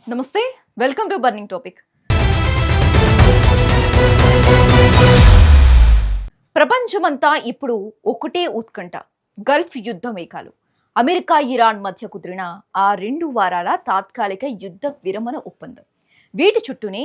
నమస్తే, welcome to burning topic. ప్రపంచమంతా ఇప్పుడు ఒకటే ఉత్కంఠ, గల్ఫ్ యుద్ధ మేఘాలు. అమెరికా ఇరాన్ మధ్య కుదిరిన ఆ 2 వారాల తాత్కాలిక యుద్ధ విరమణ ఒప్పందం. వీటి చుట్టూనే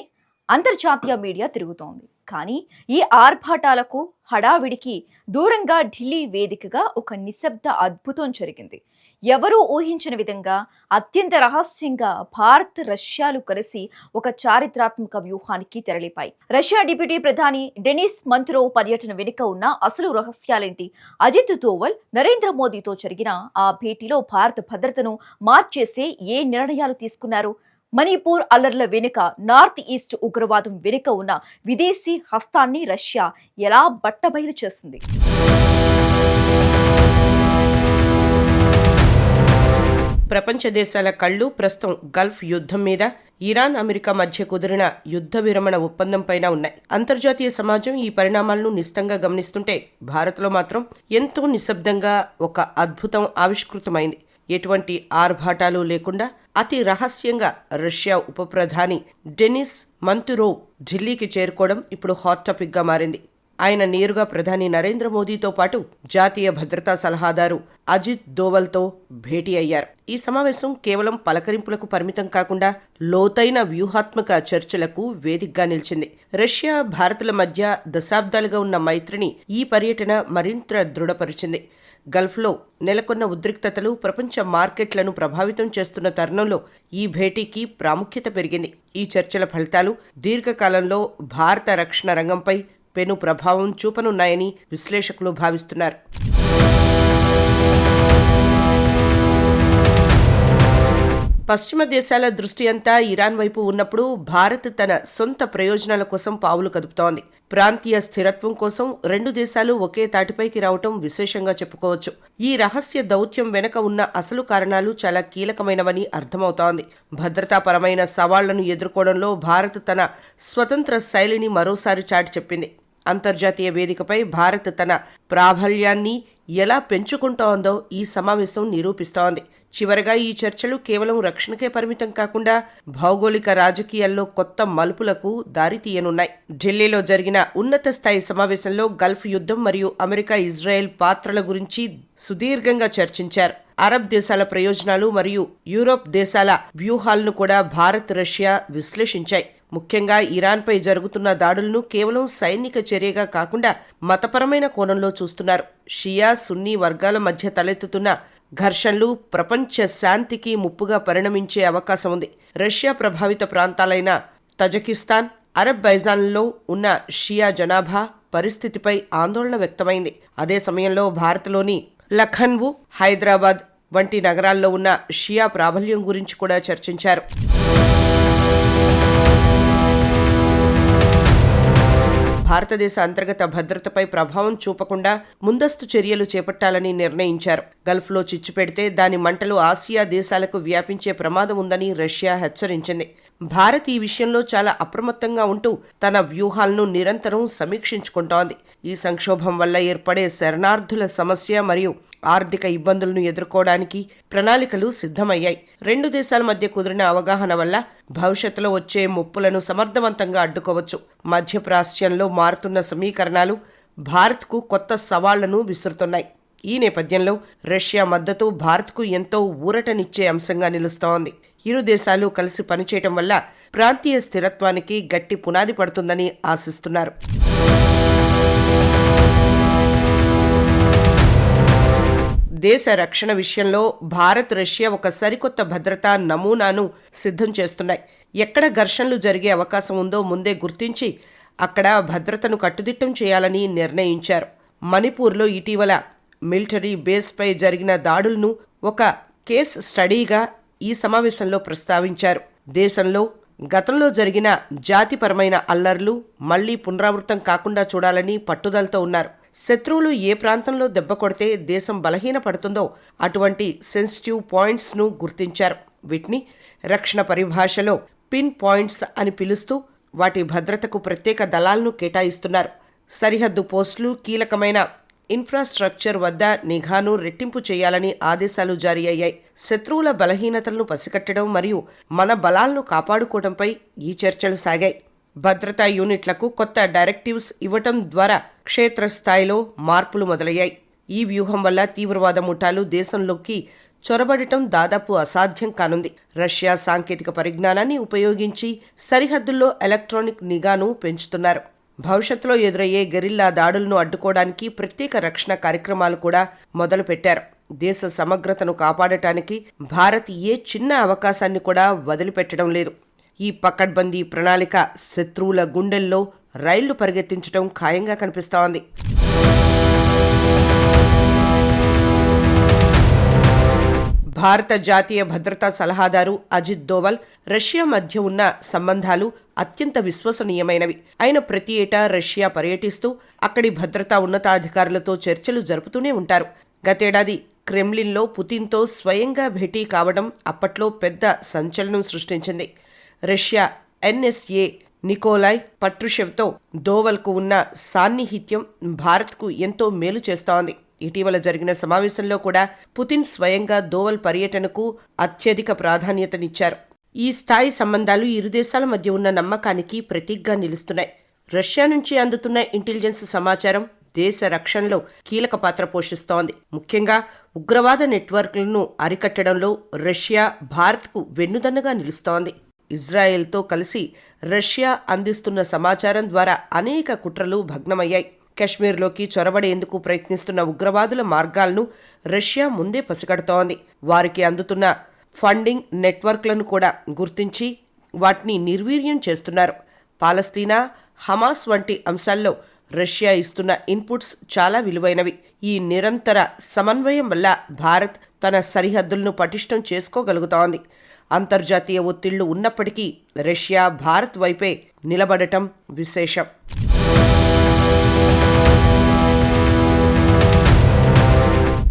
అంతర్జాతీయ మీడియా తిరుగుతోంది. కానీ ఈ ఆర్భాటాలకు హడావిడికి దూరంగా ఢిల్లీ వేదికగా ఒక నిశ్శబ్ద అద్భుతం జరిగింది. ఎవరూ ఊహించిన విధంగా అత్యంత రహస్యంగా భారత్ రష్యాలు కలిసి ఒక చారిత్రాత్మక వ్యూహానికి తెరలిపాయి. రష్యా డిప్యూటీ ప్రధాని డెనిస్ మంతురోవ్ పర్యటన వెనుక ఉన్న అసలు రహస్యాలేంటి? అజిత్ దోవల్ నరేంద్ర మోదీతో జరిగిన ఆ భేటీలో భారత భద్రతను మార్చేసే ఏ నిర్ణయాలు తీసుకున్నారు? మణిపూర్ అల్లర్ల వెనుక, నార్త్ ఈస్ట్ ఉగ్రవాదం వెనుక ఉన్న విదేశీ హస్తాన్ని రష్యా ఎలా బట్టబయలు చేసింది? ప్రపంచ దేశాల కళ్ళు ప్రస్తుతం గల్ఫ్ యుద్ధం మీద, ఇరాన్ అమెరికా మధ్య కుదిరిన యుద్ధ విరమణ ఒప్పందంపైన ఉన్నాయి. అంతర్జాతీయ సమాజం ఈ పరిణామాలను నిశితంగా గమనిస్తుంటే భారత్లో మాత్రం ఎంతో నిశ్శబ్దంగా ఒక అద్భుతం ఆవిష్కృతమైంది. ఎటువంటి ఆర్భాటాలు లేకుండా అతి రహస్యంగా రష్యా ఉప ప్రధాని డెనిస్ మంతురోవ్ ఢిల్లీకి చేరుకోవడం ఇప్పుడు హాట్ టాపిక్ గా మారింది. ఆయన నేరుగా ప్రధాని నరేంద్ర మోదీతో పాటు జాతీయ భద్రతా సలహాదారు అజిత్ దోవల్తో భేటీ అయ్యారు. ఈ సమావేశం కేవలం పలకరింపులకు పరిమితం కాకుండా లోతైన వ్యూహాత్మక చర్చలకు వేదికగా నిలిచింది. రష్యా భారత్ల మధ్య దశాబ్దాలుగా ఉన్న మైత్రిని ఈ పర్యటన మరింత దృఢపరిచింది. గల్ఫ్లో నెలకొన్న ఉద్రిక్తతలు ప్రపంచ మార్కెట్లను ప్రభావితం చేస్తున్న తరుణంలో ఈ భేటీకి ప్రాముఖ్యత పెరిగింది. ఈ చర్చల ఫలితాలు దీర్ఘకాలంలో భారత రక్షణ రంగంపై పెను ప్రభావం చూపనున్నాయని విశ్లేషకులు భావిస్తున్నారు. పశ్చిమ దేశాల దృష్టి అంతా ఇరాన్ వైపు ఉన్నప్పుడు భారత్ తన సొంత ప్రయోజనాల కోసం పావులు కదుపుతోంది. ప్రాంతీయ స్థిరత్వం కోసం 2 దేశాలు ఒకే తాటిపైకి రావటం విశేషంగా చెప్పుకోవచ్చు. ఈ రహస్య దౌత్యం వెనక ఉన్న అసలు కారణాలు చాలా కీలకమైనవని అర్థమవుతోంది. భద్రతాపరమైన సవాళ్లను ఎదుర్కోవడంలో భారత్ తన స్వతంత్ర శైలిని మరోసారి చాటి చెప్పింది. అంతర్జాతీయ వేదికపై భారత్ తన ప్రాబల్యాన్ని ఎలా పెంచుకుంటోందో ఈ సమావేశం నిరూపిస్తోంది. చివరగా ఈ చర్చలు కేవలం రక్షణకే పరిమితం కాకుండా భౌగోళిక రాజకీయాల్లో కొత్త మలుపులకు దారితీయనున్నాయి. ఢిల్లీలో జరిగిన ఉన్నత స్థాయి సమావేశంలో గల్ఫ్ యుద్ధం మరియు అమెరికా ఇజ్రాయెల్ పాత్రల గురించి సుదీర్ఘంగా చర్చించారు. అరబ్ దేశాల ప్రయోజనాలు మరియు యూరోప్ దేశాల వ్యూహాలను కూడా భారత్, రష్యా విశ్లేషించాయి. ముఖ్యంగా ఇరాన్పై జరుగుతున్న దాడులను కేవలం సైనిక చర్యగా కాకుండా మతపరమైన కోణంలో చూస్తున్నారు. షియా, సున్నీ వర్గాల మధ్య తలెత్తుతున్న ఘర్షణలు ప్రపంచ శాంతికి ముప్పుగా పరిణమించే అవకాశం ఉంది. రష్యా ప్రభావిత ప్రాంతాలైన తజకిస్తాన్, అరబ్ బైజాన్లలో ఉన్న షియా జనాభా పరిస్థితిపై ఆందోళన వ్యక్తమైంది. అదే సమయంలో భారత్లోని లఖన్వు, హైదరాబాద్ వంటి నగరాల్లో ఉన్న షియా ప్రాబల్యం గురించి కూడా చర్చించారు. భారతదేశ అంతర్గత భద్రతపై ప్రభావం చూపకుండా ముందస్తు చర్యలు చేపట్టాలని నిర్ణయించారు. గల్ఫ్లో చిచ్చు పెడితే దాని మంటలు ఆసియా దేశాలకు వ్యాపించే ప్రమాదం ఉందని రష్యా హెచ్చరించింది. భారత్ ఈ విషయంలో చాలా అప్రమత్తంగా ఉంటూ తన వ్యూహాలను నిరంతరం సమీక్షించుకుంటోంది. ఈ సంక్షోభం వల్ల ఏర్పడే శరణార్థుల సమస్య మరియు ఆర్థిక ఇబ్బందులను ఎదుర్కోవడానికి ప్రణాళికలు సిద్ధమయ్యాయి. 2 దేశాల మధ్య కుదిరిన అవగాహన వల్ల భవిష్యత్తులో వచ్చే ముప్పులను సమర్థవంతంగా అడ్డుకోవచ్చు. మధ్యప్రాచ్యంలో మారుతున్న సమీకరణాలు భారత్కు కొత్త సవాళ్లను విసురుతున్నాయి. ఈ నేపథ్యంలో రష్యా మద్దతు భారత్కు ఎంతో ఊరటనిచ్చే అంశంగా నిలుస్తోంది. ఇరు దేశాలు కలిసి పనిచేయటం వల్ల ప్రాంతీయ స్థిరత్వానికి గట్టి పునాది పడుతుందని ఆశిస్తున్నారు. దేశ రక్షణ విషయంలో భారత్, రష్యా ఒక సరికొత్త భద్రతా నమూనాను సిద్ధం చేస్తున్నాయి. ఎక్కడ ఘర్షణలు జరిగే అవకాశం ఉందో ముందే గుర్తించి అక్కడ భద్రతను కట్టుదిట్టం చేయాలని నిర్ణయించారు. మణిపూర్లో ఇటీవల మిలిటరీ బేస్పై జరిగిన దాడులను ఒక కేస్ స్టడీగా ఈ సమావేశంలో ప్రస్తావించారు. దేశంలో గతంలో జరిగిన జాతిపరమైన అల్లర్లు మళ్లీ పునరావృతం కాకుండా చూడాలని పట్టుదలతో ఉన్నారు. శత్రువులు ఏ ప్రాంతంలో దెబ్బ కొడితే దేశం బలహీన పడుతుందో అటువంటి సెన్సిటివ్ పాయింట్స్ ను గుర్తించారు. వీటిని రక్షణ పరిభాషలో పిన్ పాయింట్స్ అని పిలుస్తూ వాటి భద్రతకు ప్రత్యేక దళాలను కేటాయిస్తున్నారు. సరిహద్దు పోస్టులు, కీలకమైన ఇన్ఫ్రాస్ట్రక్చర్ వద్ద నిఘాను రెట్టింపు చేయాలని ఆదేశాలు జారీ అయ్యాయి. శత్రువుల బలహీనతలను పసిగట్టడం మరియు మన బలాలను కాపాడుకోవడంపై ఈ చర్చలు సాగాయి. భద్రతా యూనిట్లకు కొత్త డైరెక్టివ్స్ ఇవ్వటం ద్వారా క్షేత్రస్థాయిలో మార్పులు మొదలయ్యాయి. ఈ వ్యూహం వల్ల తీవ్రవాద ముఠాలు దేశంలోకి చొరబడటం దాదాపు అసాధ్యం కానుంది. రష్యా సాంకేతిక పరిజ్ఞానాన్ని ఉపయోగించి సరిహద్దుల్లో ఎలక్ట్రానిక్ నిఘాను పెంచుతున్నారు. భవిష్యత్తులో ఎదురయ్యే గెరిల్లా దాడులను అడ్డుకోవడానికి ప్రత్యేక రక్షణ కార్యక్రమాలు కూడా మొదలుపెట్టారు. దేశ సమగ్రతను కాపాడటానికి భారత్ ఏ చిన్న అవకాశాన్ని కూడా వదిలిపెట్టడం లేదు. ఈ పకడ్బందీ ప్రణాళిక శత్రువుల గుండెల్లో రైళ్లు పరిగెత్తించడం ఖాయంగా కనిపిస్తోంది. భారత జాతీయ భద్రతా సలహాదారు అజిత్ దోవల్ రష్యా మధ్య ఉన్న సంబంధాలు అత్యంత విశ్వసనీయమైనవి. ఆయన ప్రతి ఏటా రష్యా పర్యటిస్తూ అక్కడి భద్రతా ఉన్నతాధికారులతో చర్చలు జరుపుతూనే ఉంటారు. గతేడాది క్రెమ్లిన్లో పుతిన్తో స్వయంగా భేటీ కావడం అప్పట్లో పెద్ద సంచలనం సృష్టించింది. రష్యా ఎన్ఎస్ఏ నికోలాయ్ పట్రుషెవ్తో దోవల్కు ఉన్న సాన్నిహిత్యం భారత్కు ఎంతో మేలు చేస్తోంది. ఇటీవల జరిగిన సమావేశంలో కూడా పుతిన్ స్వయంగా దోవల్ పర్యటనకు అత్యధిక ప్రాధాన్యతనిచ్చారు. ఈ స్థాయి సంబంధాలు ఇరు దేశాల మధ్య ఉన్న నమ్మకానికి ప్రతీకగా నిలుస్తున్నాయి. రష్యా నుంచి అందుతున్న ఇంటెలిజెన్స్ సమాచారం దేశ రక్షణలో కీలక పాత్ర పోషిస్తోంది. ముఖ్యంగా ఉగ్రవాద నెట్వర్క్లను అరికట్టడంలో రష్యా భారత్కు వెన్నుదన్నుగా నిలుస్తోంది. ఇజ్రాయెల్తో కలిసి రష్యా అందిస్తున్న సమాచారం ద్వారా అనేక కుట్రలు భగ్నమయ్యాయి. కశ్మీర్లోకి చొరబడేందుకు ప్రయత్నిస్తున్న ఉగ్రవాదుల మార్గాలను రష్యా ముందే పసిగడుతోంది. వారికి అందుతున్న ఫండింగ్ నెట్వర్క్లను కూడా గుర్తించి వాటిని నిర్వీర్యం చేస్తున్నారు. పాలస్తీనా, హమాస్ వంటి అంశాల్లో రష్యా ఇస్తున్న ఇన్పుట్స్ చాలా విలువైనవి. ఈ నిరంతర సమన్వయం వల్ల భారత్ తన సరిహద్దులను పటిష్టం చేసుకోగలుగుతోంది. అంతర్జాతీయ ఒత్తిళ్లు ఉన్నప్పటికీ రష్యా భారత్ వైపే నిలబడటం విశేషం.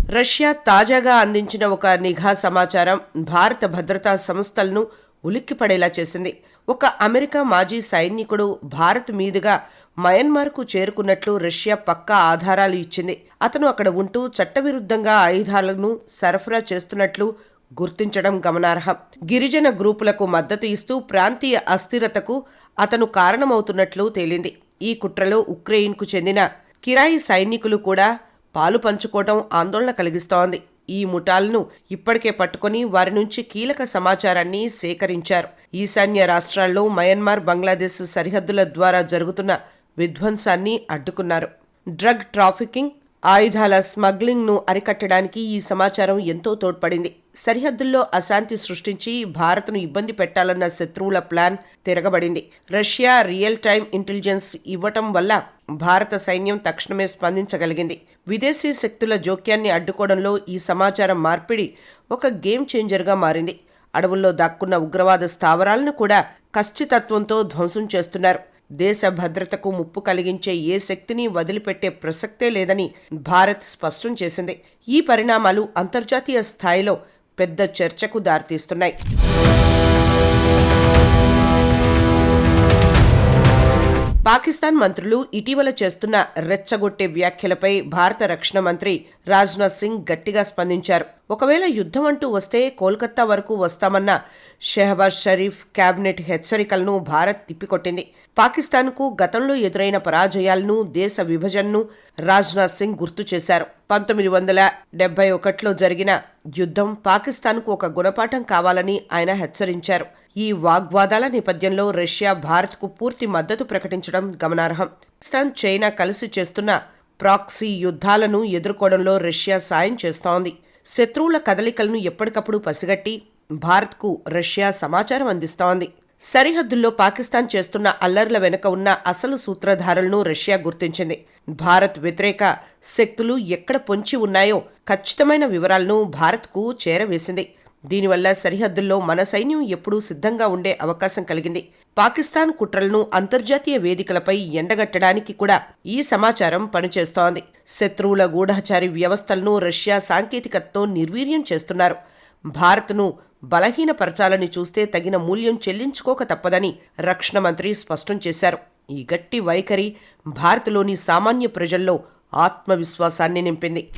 రష్యా తాజాగా అందించిన ఒక నిఘా సమాచారం భారత భద్రతా సంస్థలను ఉలిక్కిపడేలా చేసింది. ఒక అమెరికా మాజీ సైనికుడు భారత్ మీదుగా మయన్మార్కు చేరుకున్నట్లు రష్యా పక్కా ఆధారాలు ఇచ్చింది. అతను అక్కడ ఉంటూ చట్టవిరుద్ధంగా ఆయుధాలను సరఫరా చేస్తున్నట్లు గుర్తించడం గమనార్హం. గిరిజన గ్రూపులకు మద్దతు ఇస్తూ ప్రాంతీయ అస్థిరతకు అతను కారణమవుతున్నట్లు తేలింది. ఈ కుట్రలో ఉక్రెయిన్కు చెందిన కిరాయి సైనికులు కూడా పాలు పంచుకోవడం ఆందోళన కలిగిస్తోంది. ఈ ముఠాలను ఇప్పటికే పట్టుకుని వారి నుంచి కీలక సమాచారాన్ని సేకరించారు. ఈశాన్య రాష్ట్రాల్లో మయన్మార్, బంగ్లాదేశ్ సరిహద్దుల ద్వారా జరుగుతున్న విధ్వంసాన్ని అడ్డుకున్నారు. డ్రగ్ ట్రాఫికింగ్, ఆయుధాల స్మగ్లింగ్ ను అరికట్టడానికి ఈ సమాచారం ఎంతో తోడ్పడింది. సరిహద్దుల్లో అశాంతి సృష్టించి భారత్ను ఇబ్బంది పెట్టాలన్న శత్రువుల ప్లాన్ తిరగబడింది. రష్యా రియల్ టైమ్ ఇంటెలిజెన్స్ ఇవ్వటం వల్ల భారత సైన్యం తక్షణమే స్పందించగలిగింది. విదేశీ శక్తుల జోక్యాన్ని అడ్డుకోవడంలో ఈ సమాచారం మార్పిడి ఒక గేమ్ చేంజర్గా మారింది. అడవుల్లో దాక్కున్న ఉగ్రవాద స్థావరాలను కూడా ఖచ్చితత్వంతో ధ్వంసం చేస్తున్నారు. దేశ భద్రతకు ముప్పు కలిగించే ఏ శక్తిని వదిలిపెట్టే ప్రసక్తే లేదని భారత్ స్పష్టం చేసింది. ఈ పరిణామాలు అంతర్జాతీయ స్థాయిలో పెద్ద చర్చకు దారితీస్తున్నాయి. పాకిస్తాన్ మంత్రులు ఇటీవల చేస్తున్న రెచ్చగొట్టే వ్యాఖ్యలపై భారత రక్షణ మంత్రి రాజ్నాథ్ సింగ్ గట్టిగా స్పందించారు. ఒకవేళ యుద్ధం అంటూ వస్తే కోల్కతా వరకు వస్తామన్న షెహబాజ్ షరీఫ్ కేబినెట్ హెచ్చరికలను భారత్ తిప్పికొట్టింది. పాకిస్తాన్కు గతంలో ఎదురైన పరాజయాలను, దేశ విభజనను రాజ్నాథ్ సింగ్ గుర్తు చేశారు. 1971లో జరిగిన యుద్ధం పాకిస్తాన్కు ఒక గుణపాఠం కావాలని ఆయన హెచ్చరించారు. ఈ వాగ్వాదాల నేపథ్యంలో రష్యా భారత్కు పూర్తి మద్దతు ప్రకటించడం గమనార్హం. పాకిస్తాన్, చైనా కలిసి చేస్తున్న ప్రాక్సీ యుద్ధాలను ఎదుర్కోవడంలో రష్యా సాయం చేస్తోంది. శత్రువుల కదలికలను ఎప్పటికప్పుడు పసిగట్టి భారత్కు రష్యా సమాచారం అందిస్తోంది. సరిహద్దుల్లో పాకిస్తాన్ చేస్తున్న అల్లర్ల వెనుక ఉన్న అసలు సూత్రధారులను రష్యా గుర్తించింది. భారత్ వ్యతిరేక శక్తులు ఎక్కడ పొంచి ఉన్నాయో ఖచ్చితమైన వివరాలను భారత్కు చేరవేసింది. దీనివల్ల సరిహద్దుల్లో మన సైన్యం ఎప్పుడూ సిద్ధంగా ఉండే అవకాశం కలిగింది. పాకిస్తాన్ కుట్రలను అంతర్జాతీయ వేదికలపై ఎండగట్టడానికి కూడా ఈ సమాచారం పనిచేస్తోంది. శత్రువుల గూఢచారి వ్యవస్థలను రష్యా సాంకేతికతతో నిర్వీర్యం చేస్తున్నారు. భారత్ను బలహీనపరచాలని చూస్తే తగిన మూల్యం చెల్లించుకోక తప్పదని రక్షణ మంత్రి స్పష్టం చేశారు. ఈ గట్టి వైఖరి భారత్లోని సామాన్య ప్రజల్లో ఆత్మవిశ్వాసాన్ని నింపింది.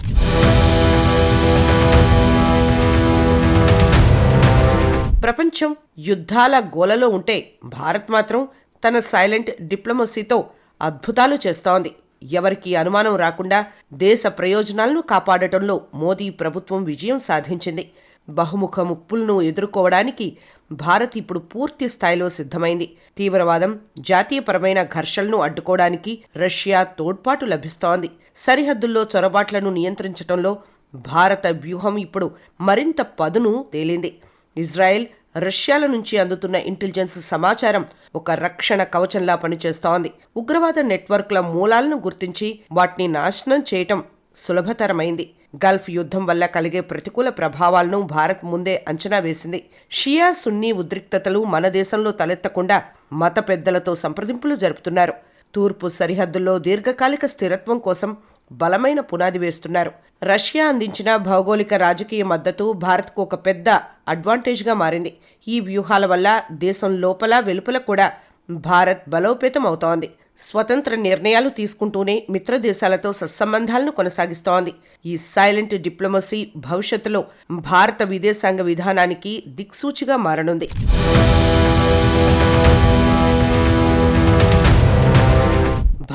ప్రపంచం యుద్ధాల గోలలో ఉంటే భారత్ మాత్రం తన సైలెంట్ డిప్లొమసీతో అద్భుతాలు చేస్తోంది. ఎవరికీ అనుమానం రాకుండా దేశ ప్రయోజనాలను కాపాడటంలో మోదీ ప్రభుత్వం విజయం సాధించింది. బహుముఖ ముప్పులను ఎదుర్కోవడానికి భారత్ ఇప్పుడు పూర్తి స్థాయిలో సిద్ధమైంది. తీవ్రవాదం, జాతీయపరమైన ఘర్షణలను అడ్డుకోవడానికి రష్యా తోడ్పాటు లభిస్తోంది. సరిహద్దుల్లో చొరబాట్లను నియంత్రించడంలో భారత వ్యూహం ఇప్పుడు మరింత పదును తేలింది. ఇజ్రాయెల్, రష్యాల నుంచి అందుతున్న ఇంటెలిజెన్స్ సమాచారం ఒక రక్షణ కవచంలా పనిచేస్తోంది. ఉగ్రవాద నెట్వర్క్ల మూలాలను గుర్తించి వాటిని నాశనం చేయటం సులభతరమైంది. గల్ఫ్ యుద్ధం వల్ల కలిగే ప్రతికూల ప్రభావాలను భారత్ ముందే అంచనా వేసింది. షియా, సున్నీ ఉద్రిక్తతలు మన దేశంలో తలెత్తకుండా మత పెద్దలతో సంప్రదింపులు జరుపుతున్నారు. తూర్పు సరిహద్దుల్లో దీర్ఘకాలిక స్థిరత్వం కోసం బలమైన పునాది వేస్తున్నారు. రష్యా అందించిన భౌగోళిక రాజకీయ మద్దతు భారత్కు ఒక పెద్ద అడ్వాంటేజ్గా మారింది. ఈ వ్యూహాల వల్ల దేశం లోపల వెలుపల కూడా భారత్ బలోపేతం అవుతోంది. స్వతంత్ర నిర్ణయాలు తీసుకుంటూనే మిత్ర దేశాలతో సత్సంబంధాలను కొనసాగిస్తోంది. ఈ సైలెంట్ డిప్లొమసీ భవిష్యత్తులో భారత విదేశాంగ విధానానికి దిక్సూచిగా మారనుంది.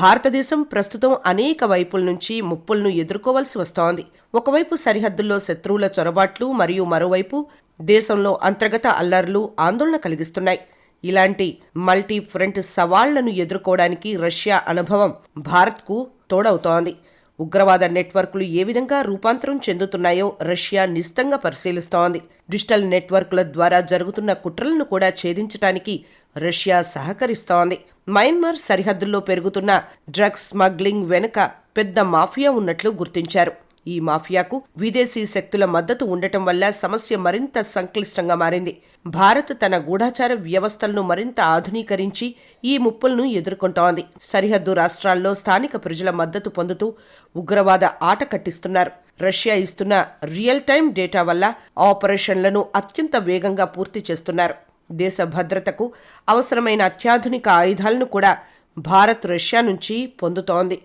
భారతదేశం ప్రస్తుతం అనేక వైపుల నుంచి ముప్పులను ఎదుర్కోవలసి వస్తోంది. ఒకవైపు సరిహద్దుల్లో శత్రువుల చొరబాట్లు, మరియు మరోవైపు దేశంలో అంతర్గత అల్లర్లు ఆందోళన కలిగిస్తున్నాయి. ఇలాంటి మల్టీ ఫ్రంట్ సవాళ్లను ఎదుర్కోవడానికి రష్యా అనుభవం భారత్కు తోడవుతోంది. ఉగ్రవాద నెట్వర్క్లు ఏ విధంగా రూపాంతరం చెందుతున్నాయో రష్యా నిశితంగా పరిశీలిస్తోంది. డిజిటల్ నెట్వర్క్ల ద్వారా జరుగుతున్న కుట్రలను కూడా ఛేదించడానికి రష్యా సహకరిస్తోంది. మయన్మార్ సరిహద్దుల్లో పెరుగుతున్న డ్రగ్స్ స్మగ్లింగ్ వెనుక పెద్ద మాఫియా ఉన్నట్లు గుర్తించారు. ఈ మాఫియాకు విదేశీ శక్తుల మద్దతు ఉండటం వల్ల సమస్య మరింత సంక్లిష్టంగా మారింది. భారత్ తన గూఢాచార వ్యవస్థలను మరింత ఆధునీకరించి ఈ ముప్పులను ఎదుర్కొంటోంది. సరిహద్దు రాష్ట్రాల్లో స్థానిక ప్రజల మద్దతు పొందుతూ ఉగ్రవాద ఆట కట్టిస్తున్నారు. రష్యా ఇస్తున్న రియల్ టైం డేటా వల్ల ఆపరేషన్లను అత్యంత వేగంగా పూర్తి చేస్తున్నారు. దేశ భద్రతకు అవసరమైన అత్యాధునిక ఆయుధాలను కూడా భారత్ రష్యా నుంచి పొందుతోంది.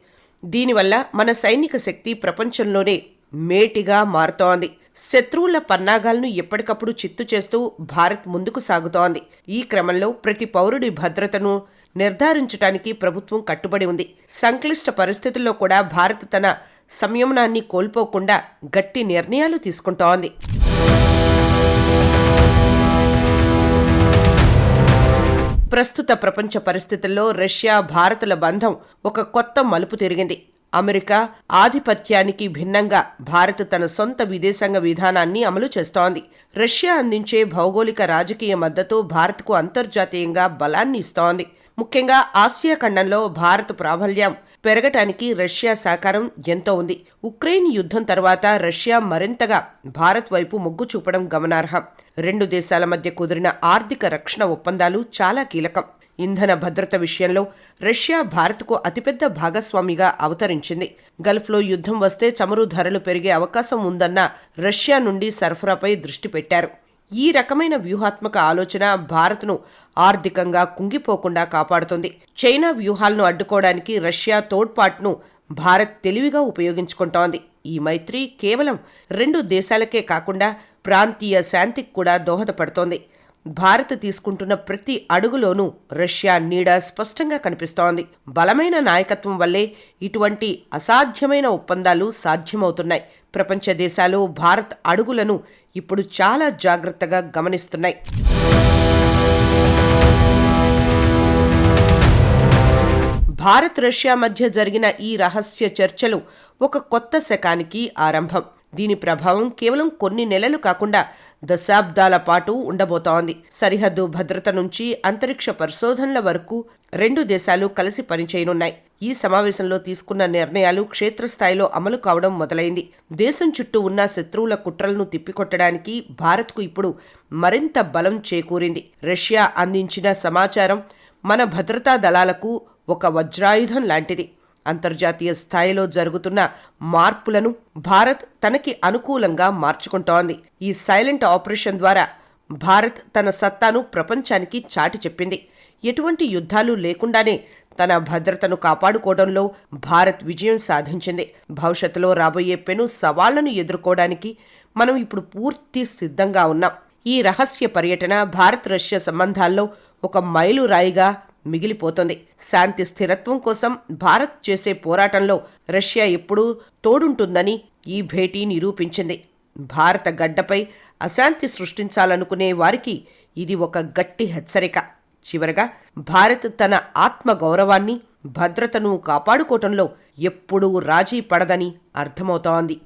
దీనివల్ల మన సైనిక శక్తి ప్రపంచంలోనే మేటిగా మారుతోంది. శత్రువుల పన్నాగాలను ఎప్పటికప్పుడు చిత్తు చేస్తూ భారత్ ముందుకు సాగుతోంది. ఈ క్రమంలో ప్రతి పౌరుడి భద్రతను నిర్ధారించడానికి ప్రభుత్వం కట్టుబడి ఉంది. సంక్లిష్ట పరిస్థితుల్లో కూడా భారత్ తన సంయమనాన్ని కోల్పోకుండా గట్టి నిర్ణయాలు తీసుకుంటోంది. ప్రస్తుత ప్రపంచ పరిస్థితుల్లో రష్యా భారత్ల బంధం ఒక కొత్త మలుపు తిరిగింది. అమెరికా ఆధిపత్యానికి భిన్నంగా భారత్ తన సొంత విదేశాంగ విధానాన్ని అమలు చేస్తోంది. రష్యా అందించే భౌగోళిక రాజకీయ మద్దతు భారత్కు అంతర్జాతీయంగా బలాన్ని ఇస్తోంది. ముఖ్యంగా ఆసియా ఖండంలో భారత్ ప్రాబల్యం పెరగటానికి రష్యా సహకారం ఎంతో ఉంది. ఉక్రెయిన్ యుద్ధం తర్వాత రష్యా మరింతగా భారత్ వైపు మొగ్గు చూపడం గమనార్హం. రెండు దేశాల మధ్య కుదిరిన ఆర్థిక రక్షణ ఒప్పందాలు చాలా కీలకం. ఇంధన భద్రత విషయంలో రష్యా భారత్కు అతిపెద్ద భాగస్వామిగా అవతరించింది. గల్ఫ్లో యుద్ధం వస్తే చమురు ధరలు పెరిగే అవకాశం ఉందన్న రష్యా నుండి సరఫరాపై దృష్టి పెట్టారు. ఈ రకమైన వ్యూహాత్మక ఆలోచన భారత్ను ఆర్థికంగా కుంగిపోకుండా కాపాడుతుంది. చైనా వ్యూహాలను అడ్డుకోవడానికి రష్యా తోడ్పాటును భారత్ తెలివిగా ఉపయోగించుకుంటోంది. ఈ మైత్రి కేవలం రెండు దేశాలకే కాకుండా ప్రాంతీయ శాంతికి కూడా దోహదపడుతోంది. భారత్ తీసుకుంటున్న ప్రతి అడుగులోనూ రష్యా నీడ స్పష్టంగా కనిపిస్తోంది. బలమైన నాయకత్వం వల్లే ఇటువంటి అసాధ్యమైన ఒప్పందాలు సాధ్యమవుతున్నాయి. ప్రపంచ దేశాలు భారత్ అడుగులను ఇప్పుడు చాలా జాగ్రత్తగా గమనిస్తున్నాయి. భారత్ రష్యా మధ్య జరిగిన ఈ రహస్య చర్చలు ఒక కొత్త శకానికి ఆరంభం. దీని ప్రభావం కేవలం కొన్ని నెలలు కాకుండా దశాబ్దాల పాటు ఉండబోతోంది. సరిహద్దు భద్రత నుంచి అంతరిక్ష పరిశోధనల వరకు రెండు దేశాలు కలిసి పనిచేయనున్నాయి. ఈ సమావేశంలో తీసుకున్న నిర్ణయాలు క్షేత్రస్థాయిలో అమలు కావడం మొదలైంది. దేశం చుట్టూ ఉన్న శత్రువుల కుట్రలను తిప్పికొట్టడానికి భారత్కు ఇప్పుడు మరింత బలం చేకూరింది. రష్యా అందించిన సమాచారం మన భద్రతా దళాలకు ఒక వజ్రాయుధం లాంటిది. అంతర్జాతీయ స్థాయిలో జరుగుతున్న మార్పులను భారత్ తనకి అనుకూలంగా మార్చుకుంటోంది. ఈ సైలెంట్ ఆపరేషన్ ద్వారా భారత్ తన సత్తాను ప్రపంచానికి చాటి చెప్పింది. ఎటువంటి యుద్ధాలు లేకుండానే తన భద్రతను కాపాడుకోవడంలో భారత్ విజయం సాధించింది. భవిష్యత్తులో రాబోయే పెను సవాళ్లను ఎదుర్కోవడానికి మనం ఇప్పుడు పూర్తి సిద్ధంగా ఉన్నాం. ఈ రహస్య పర్యటన భారత్ రష్యా సంబంధాల్లో ఒక మైలురాయిగా మిగిలిపోతుంది. శాంతి స్థిరత్వం కోసం భారత్ చేసే పోరాటంలో రష్యా ఎప్పుడూ తోడుంటుందని ఈ భేటీ నిరూపించింది. భారత గడ్డపై అశాంతి సృష్టించాలనుకునే వారికి ఇది ఒక గట్టి హెచ్చరిక. చివరగా భారత్ తన ఆత్మ గౌరవాన్ని, భద్రతను కాపాడుకోవటంలో ఎప్పుడూ రాజీ పడదని అర్థమవుతోంది.